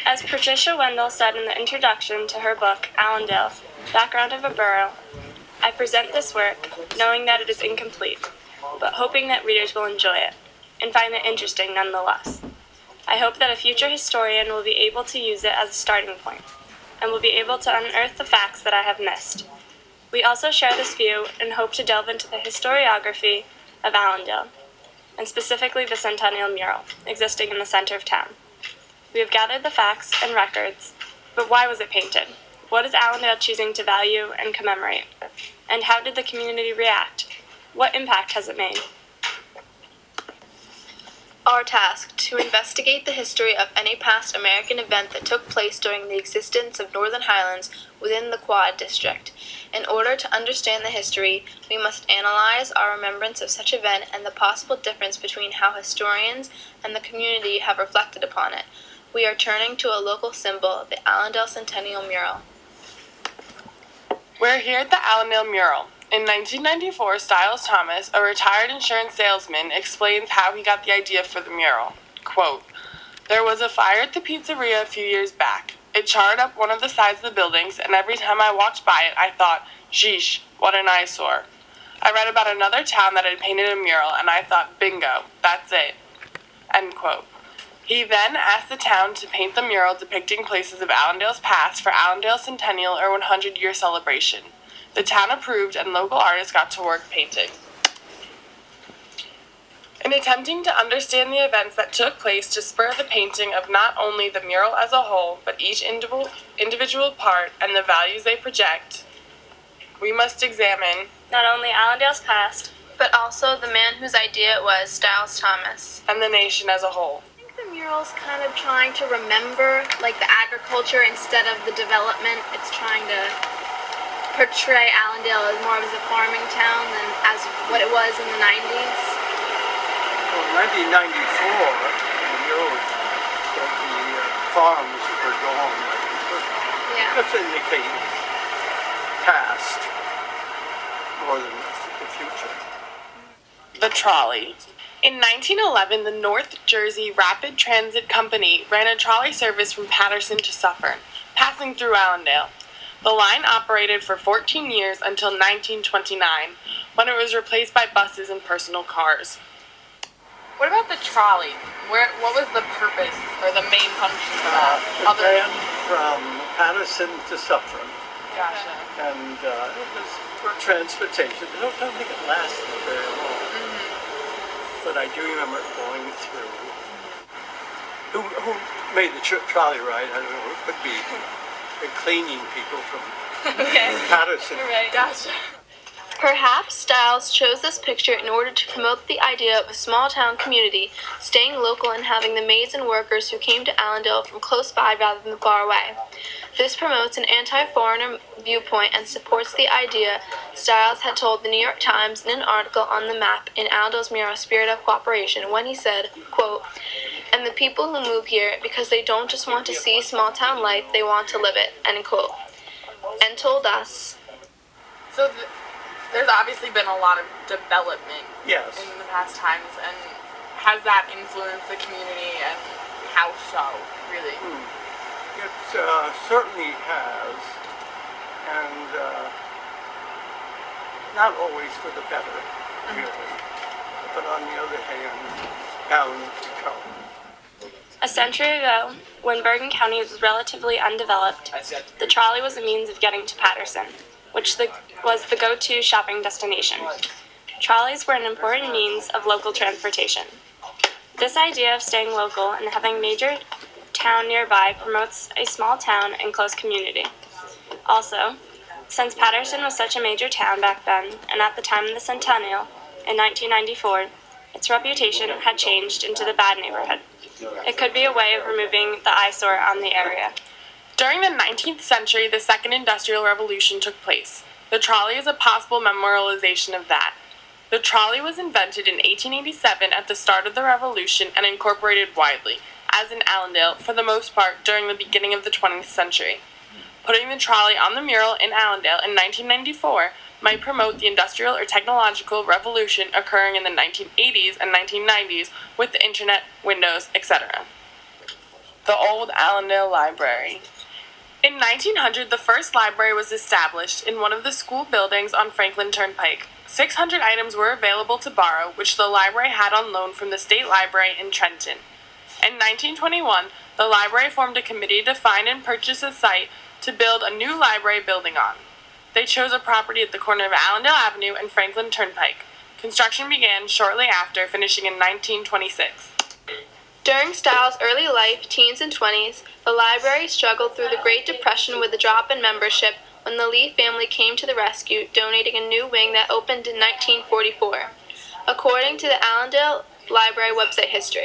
As Patricia Wendell said in the introduction to her book, Allendale, Background of a Borough, I present this work knowing that it is incomplete, but hoping that readers will enjoy it, and find it interesting nonetheless. I hope that a future historian will be able to use it as a starting point, and will be able to unearth the facts that I have missed. We also share this view and hope to delve into the historiography of Allendale, and specifically the Centennial Mural, existing in the center of town. We have gathered the facts and records, but why was it painted? What is Allendale choosing to value and commemorate? And how did the community react? What impact has it made? Our task: to investigate the history of any past American event that took place during the existence of Northern Highlands within the Quad District. In order to understand the history, we must analyze our remembrance of such event and the possible difference between how historians and the community have reflected upon it. We are turning to a local symbol, the Allendale Centennial Mural. We're here at the Allendale Mural. In 1994, Styles Thomas, a retired insurance salesman, explains how he got the idea for the mural. Quote, "There was a fire at the pizzeria a few years back. It charred up one of the sides of the buildings, and every time I walked by it, I thought, sheesh, what an eyesore. I read about another town that had painted a mural, and I thought, bingo, that's it." End quote. He then asked the town to paint the mural depicting places of Allendale's past for Allendale's centennial or 100-year celebration. The town approved, and local artists got to work painting. In attempting to understand the events that took place to spur the painting of not only the mural as a whole, but each individual part and the values they project, we must examine not only Allendale's past, but also the man whose idea it was, Styles Thomas, and the nation as a whole. I think the mural's kind of trying to remember, like, the agriculture instead of the development. It's trying to portray Allendale as more of a farming town than as what it was in the 90s. Well, in 1994, the mural that the farms were gone. Yeah. That's indicating past more than the future. The trolley. In 1911, the North Jersey Rapid Transit Company ran a trolley service from Paterson to Suffern, passing through Allendale. The line operated for 14 years until 1929, when it was replaced by buses and personal cars. What about the trolley? What was the purpose or the main function for that? It ran from Paterson to Suffern. Gotcha. And it was for transportation. I don't think it lasted very long. But I do remember it going through. Who made the trolley ride? I don't know. It could be the cleaning people from Paterson. Right. Gotcha. Perhaps Styles chose this picture in order to promote the idea of a small town community, staying local and having the maids and workers who came to Allendale from close by rather than far away. This promotes an anti-foreigner viewpoint and supports the idea Styles had told the New York Times in an article on the map in Allendale's mural Spirit of Cooperation when he said, quote, "And the people who move here because they don't just want to see small town life, they want to live it," end quote. And told us. So there's obviously been a lot of development Yes. in the past times, and has that influenced the community, and how so, really? It certainly has, and not always for the better, really. But on the other hand, it's bound to come. A century ago, when Bergen County was relatively undeveloped, the trolley was a means of getting to Paterson, which was the go-to shopping destination. Trolleys were an important means of local transportation. This idea of staying local and having a major town nearby promotes a small town and close community. Also, since Paterson was such a major town back then, and at the time of the centennial, in 1994, its reputation had changed into the bad neighborhood. It could be a way of removing the eyesore on the area. During the 19th century, the Second Industrial Revolution took place. The trolley is a possible memorialization of that. The trolley was invented in 1887 at the start of the Revolution and incorporated widely, as in Allendale, for the most part during the beginning of the 20th century. Putting the trolley on the mural in Allendale in 1994 might promote the industrial or technological revolution occurring in the 1980s and 1990s with the internet, Windows, etc. the old Allendale Library. In 1900, the first library was established in one of the school buildings on Franklin Turnpike. 600 items were available to borrow, which the library had on loan from the State Library in Trenton. In 1921, the library formed a committee to find and purchase a site to build a new library building on. They chose a property at the corner of Allendale Avenue and Franklin Turnpike. Construction began shortly after, finishing in 1926. During Stiles' early life, teens and 20s, the library struggled through the Great Depression with a drop in membership when the Lee family came to the rescue, donating a new wing that opened in 1944, according to the Allendale Library website history.